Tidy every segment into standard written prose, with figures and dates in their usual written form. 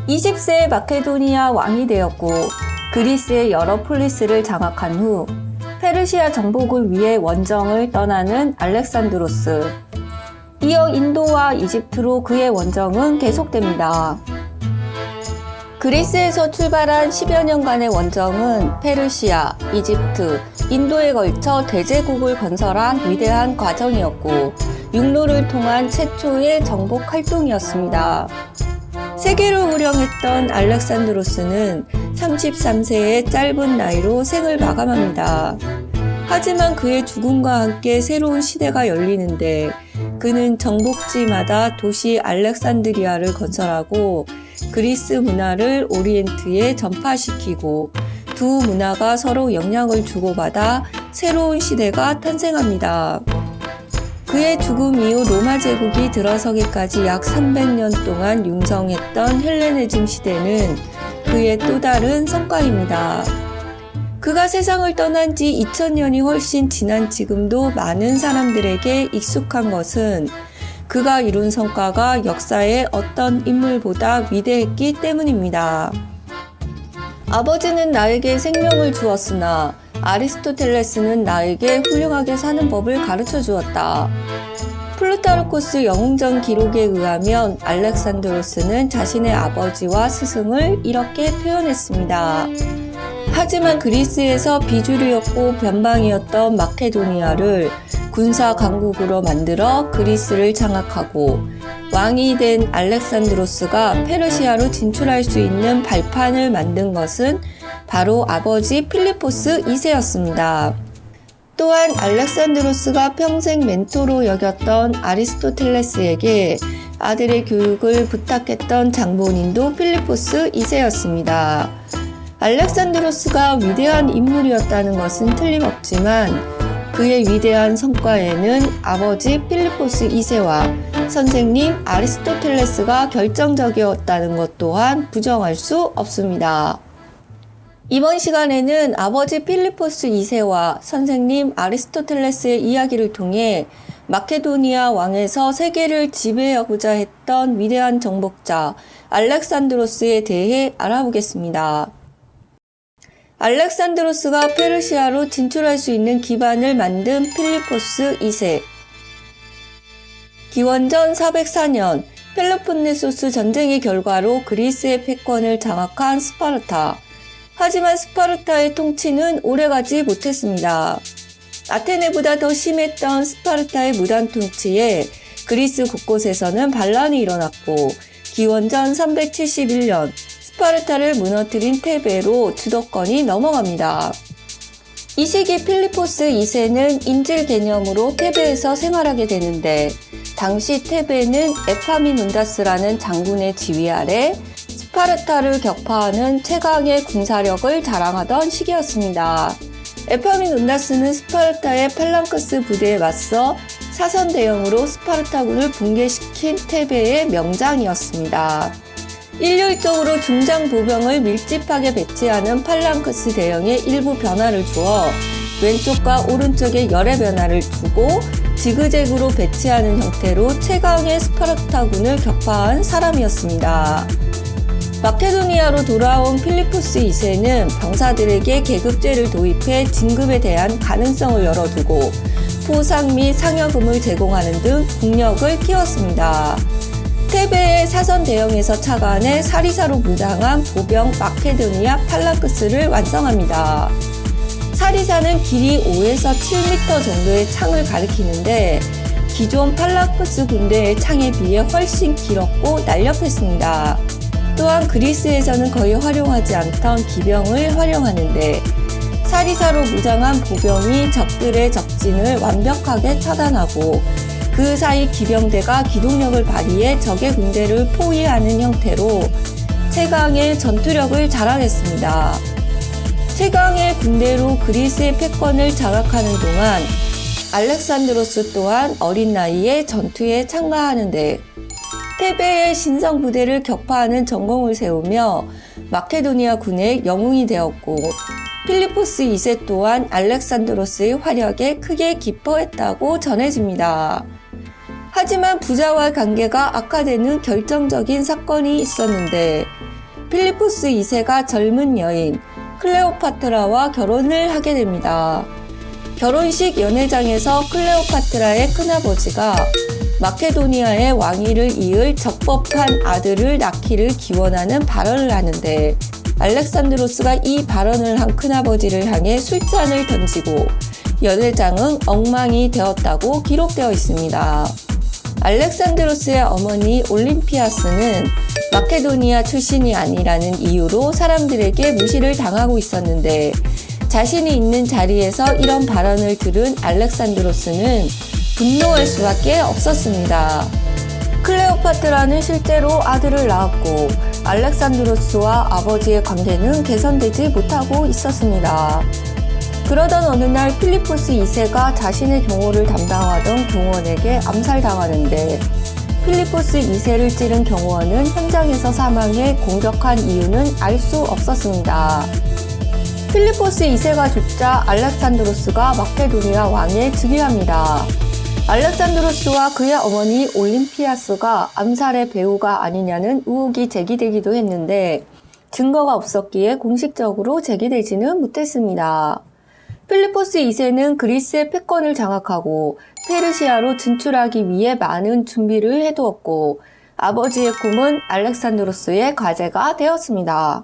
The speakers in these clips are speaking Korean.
20세의 마케도니아 왕이 되었고 그리스의 여러 폴리스를 장악한 후 페르시아 정복을 위해 원정을 떠나는 알렉산드로스. 이어 인도와 이집트로 그의 원정은 계속됩니다. 그리스에서 출발한 10여 년간의 원정은 페르시아, 이집트, 인도에 걸쳐 대제국을 건설한 위대한 과정이었고 육로를 통한 최초의 정복 활동이었습니다. 세계를 호령했던 알렉산드로스는 33세의 짧은 나이로 생을 마감합니다. 하지만 그의 죽음과 함께 새로운 시대가 열리는데 그는 정복지마다 도시 알렉산드리아를 건설하고 그리스 문화를 오리엔트에 전파시키고 두 문화가 서로 영향을 주고받아 새로운 시대가 탄생합니다. 그의 죽음 이후 로마 제국이 들어서기까지 약 300년 동안 융성했던 헬레니즘 시대는 그의 또 다른 성과입니다. 그가 세상을 떠난 지 2000년이 훨씬 지난 지금도 많은 사람들에게 익숙한 것은 그가 이룬 성과가 역사의 어떤 인물보다 위대했기 때문입니다. 아버지는 나에게 생명을 주었으나 아리스토텔레스는 나에게 훌륭하게 사는 법을 가르쳐 주었다. 플루타르코스 영웅전 기록에 의하면 알렉산드로스는 자신의 아버지와 스승을 이렇게 표현했습니다. 하지만 그리스에서 비주류였고 변방이었던 마케도니아를 군사 강국으로 만들어 그리스를 장악하고 왕이 된 알렉산드로스가 페르시아로 진출할 수 있는 발판을 만든 것은 바로 아버지 필리포스 2세였습니다. 또한 알렉산드로스가 평생 멘토로 여겼던 아리스토텔레스에게 아들의 교육을 부탁했던 장본인도 필리포스 2세였습니다. 알렉산드로스가 위대한 인물이었다는 것은 틀림없지만 그의 위대한 성과에는 아버지 필리포스 2세와 선생님 아리스토텔레스가 결정적이었다는 것 또한 부정할 수 없습니다. 이번 시간에는 아버지 필리포스 2세와 선생님 아리스토텔레스의 이야기를 통해 마케도니아 왕에서 세계를 지배하고자 했던 위대한 정복자 알렉산드로스에 대해 알아보겠습니다. 알렉산드로스가 페르시아로 진출할 수 있는 기반을 만든 필리포스 2세. 기원전 404년 펠로폰네소스 전쟁의 결과로 그리스의 패권을 장악한 스파르타. 하지만 스파르타의 통치는 오래가지 못했습니다. 아테네보다 더 심했던 스파르타의 무단 통치에 그리스 곳곳에서는 반란이 일어났고 기원전 371년 스파르타를 무너뜨린 테베로 주도권이 넘어갑니다. 이 시기 필리포스 2세는 인질 개념으로 테베에서 생활하게 되는데 당시 테베는 에파미논다스라는 장군의 지휘 아래 스파르타를 격파하는 최강의 군사력을 자랑하던 시기였습니다. 에파미논다스는 스파르타의 팔랑크스 부대에 맞서 사선 대형으로 스파르타군을 붕괴시킨 테베의 명장이었습니다. 일률적으로 중장 보병을 밀집하게 배치하는 팔랑크스 대형에 일부 변화를 주어 왼쪽과 오른쪽에 열의 변화를 주고 지그재그로 배치하는 형태로 최강의 스파르타군을 격파한 사람이었습니다. 마케도니아로 돌아온 필리포스 2세는 병사들에게 계급제를 도입해 진급에 대한 가능성을 열어두고 포상 및 상여금을 제공하는 등 국력을 키웠습니다. 테베의 사선 대형에서 착안해 사리사로 무장한 보병 마케도니아 팔랑크스를 완성합니다. 사리사는 길이 5에서 7m 정도의 창을 가리키는데 기존 팔랑크스 군대의 창에 비해 훨씬 길었고 날렵했습니다. 또한 그리스에서는 거의 활용하지 않던 기병을 활용하는데 사리사로 무장한 보병이 적들의 적진을 완벽하게 차단하고 그 사이 기병대가 기동력을 발휘해 적의 군대를 포위하는 형태로 최강의 전투력을 자랑했습니다. 최강의 군대로 그리스의 패권을 장악하는 동안 알렉산드로스 또한 어린 나이에 전투에 참가하는데 테베의 신성 부대를 격파하는 전공을 세우며 마케도니아 군의 영웅이 되었고 필리포스 2세 또한 알렉산드로스의 활약에 크게 기뻐했다고 전해집니다. 하지만 부자와 관계가 악화되는 결정적인 사건이 있었는데 필리포스 2세가 젊은 여인 클레오파트라와 결혼을 하게 됩니다. 결혼식 연회장에서 클레오파트라의 큰아버지가 마케도니아의 왕위를 이을 적법한 아들을 낳기를 기원하는 발언을 하는데, 알렉산드로스가 이 발언을 한 큰아버지를 향해 술잔을 던지고 연회장은 엉망이 되었다고 기록되어 있습니다. 알렉산드로스의 어머니 올림피아스는 마케도니아 출신이 아니라는 이유로 사람들에게 무시를 당하고 있었는데, 자신이 있는 자리에서 이런 발언을 들은 알렉산드로스는 분노할 수밖에 없었습니다. 클레오파트라는 실제로 아들을 낳았고 알렉산드로스와 아버지의 관계는 개선되지 못하고 있었습니다. 그러던 어느 날 필리포스 2세가 자신의 경호를 담당하던 경호원에게 암살당하는데, 필리포스 2세를 찌른 경호원은 현장에서 사망해 공격한 이유는 알 수 없었습니다. 필리포스 2세가 죽자 알렉산드로스가 마케도니아 왕에 즉위합니다. 알렉산드로스와 그의 어머니 올림피아스가 암살의 배후가 아니냐는 의혹이 제기되기도 했는데, 증거가 없었기에 공식적으로 제기되지는 못했습니다. 필리포스 2세는 그리스의 패권을 장악하고 페르시아로 진출하기 위해 많은 준비를 해두었고, 아버지의 꿈은 알렉산드로스의 과제가 되었습니다.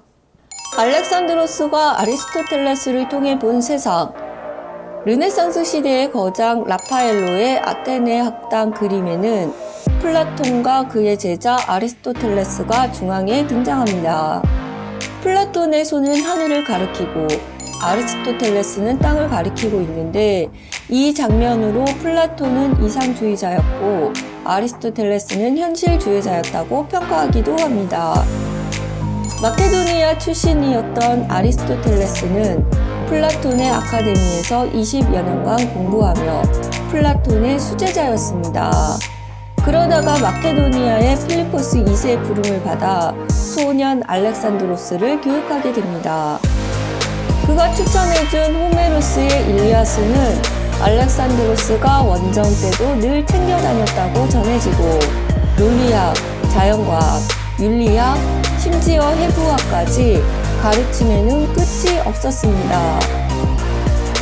알렉산드로스가 아리스토텔레스를 통해 본 세상. 르네상스 시대의 거장 라파엘로의 아테네 학당 그림에는 플라톤과 그의 제자 아리스토텔레스가 중앙에 등장합니다. 플라톤의 손은 하늘을 가리키고 아리스토텔레스는 땅을 가리키고 있는데, 이 장면으로 플라톤은 이상주의자였고 아리스토텔레스는 현실주의자였다고 평가하기도 합니다. 마케도니아 출신이었던 아리스토텔레스는 플라톤의 아카데미에서 20여 년간 공부하며 플라톤의 수제자였습니다. 그러다가 마케도니아의 필리포스 2세의 부름을 받아 소년 알렉산드로스를 교육하게 됩니다. 그가 추천해준 호메로스의 일리아스는 알렉산드로스가 원정 때도 늘 챙겨 다녔다고 전해지고, 논리학, 자연과학, 윤리학, 심지어 해부학까지 가르침에는 끝이 없었습니다.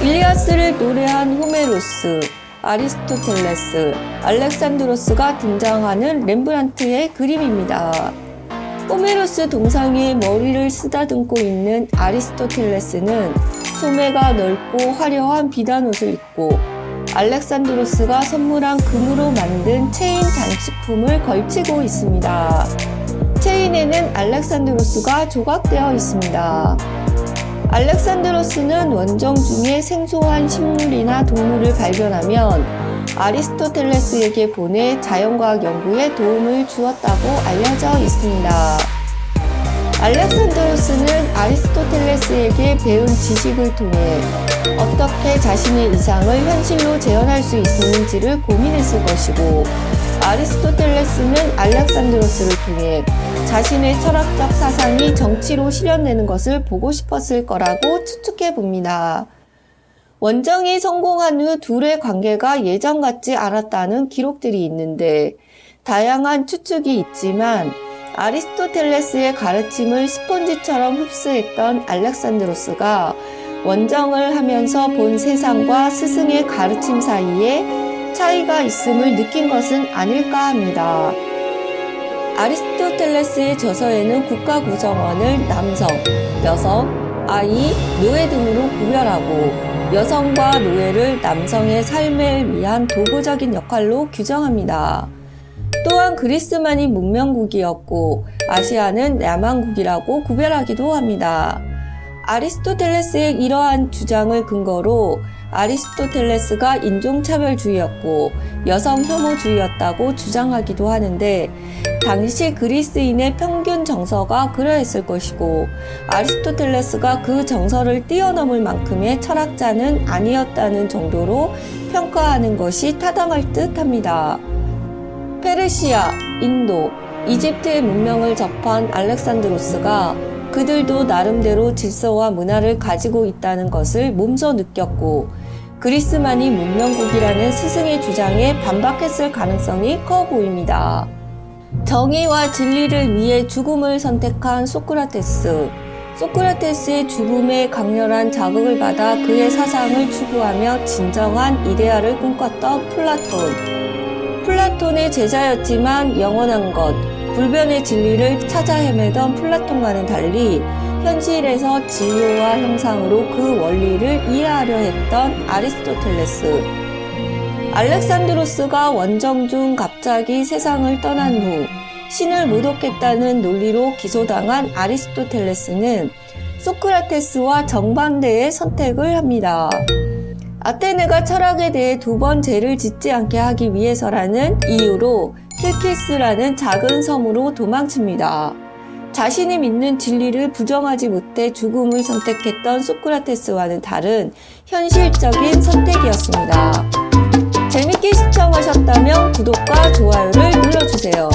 일리아스를 노래한 호메로스, 아리스토텔레스, 알렉산드로스가 등장하는 렘브란트의 그림입니다. 호메로스 동상에 머리를 쓰다듬고 있는 아리스토텔레스는 소매가 넓고 화려한 비단 옷을 입고, 알렉산드로스가 선물한 금으로 만든 체인 장식품을 걸치고 있습니다. 체인에는 알렉산드로스가 조각되어 있습니다. 알렉산드로스는 원정 중에 생소한 식물이나 동물을 발견하면 아리스토텔레스에게 보내 자연과학 연구에 도움을 주었다고 알려져 있습니다. 알렉산드로스는 아리스토텔레스에게 배운 지식을 통해 어떻게 자신의 이상을 현실로 재현할 수 있는지를 고민했을 것이고, 아리스토텔레스는 알렉산드로스를 통해 자신의 철학적 사상이 정치로 실현되는 것을 보고 싶었을 거라고 추측해 봅니다. 원정이 성공한 후 둘의 관계가 예전 같지 않았다는 기록들이 있는데, 다양한 추측이 있지만 아리스토텔레스의 가르침을 스펀지처럼 흡수했던 알렉산드로스가 원정을 하면서 본 세상과 스승의 가르침 사이에 차이가 있음을 느낀 것은 아닐까 합니다. 아리스토텔레스의 저서에는 국가 구성원을 남성, 여성, 아이, 노예 등으로 구별하고, 여성과 노예를 남성의 삶을 위한 도구적인 역할로 규정합니다. 또한 그리스만이 문명국이었고 아시아는 야만국이라고 구별하기도 합니다. 아리스토텔레스의 이러한 주장을 근거로 아리스토텔레스가 인종차별주의였고 여성 혐오주의였다고 주장하기도 하는데, 당시 그리스인의 평균 정서가 그러했을 것이고 아리스토텔레스가 그 정서를 뛰어넘을 만큼의 철학자는 아니었다는 정도로 평가하는 것이 타당할 듯 합니다. 페르시아, 인도, 이집트의 문명을 접한 알렉산드로스가 그들도 나름대로 질서와 문화를 가지고 있다는 것을 몸소 느꼈고, 그리스만이 문명국이라는 스승의 주장에 반박했을 가능성이 커 보입니다. 정의와 진리를 위해 죽음을 선택한 소크라테스. 소크라테스의 죽음에 강렬한 자극을 받아 그의 사상을 추구하며 진정한 이데아를 꿈꿨던 플라톤. 플라톤의 제자였지만 영원한 것, 불변의 진리를 찾아 헤매던 플라톤과는 달리 현실에서 진료와 형상으로 그 원리를 이해하려 했던 아리스토텔레스. 알렉산드로스가 원정 중 갑자기 세상을 떠난 후 신을 모독했다는 논리로 기소당한 아리스토텔레스는 소크라테스와 정반대의 선택을 합니다. 아테네가 철학에 대해 두 번 죄를 짓지 않게 하기 위해서라는 이유로 킬키스라는 작은 섬으로 도망칩니다. 자신이 믿는 진리를 부정하지 못해 죽음을 선택했던 소크라테스와는 다른 현실적인 선택이었습니다. 재밌게 시청하셨다면 구독과 좋아요를 눌러주세요.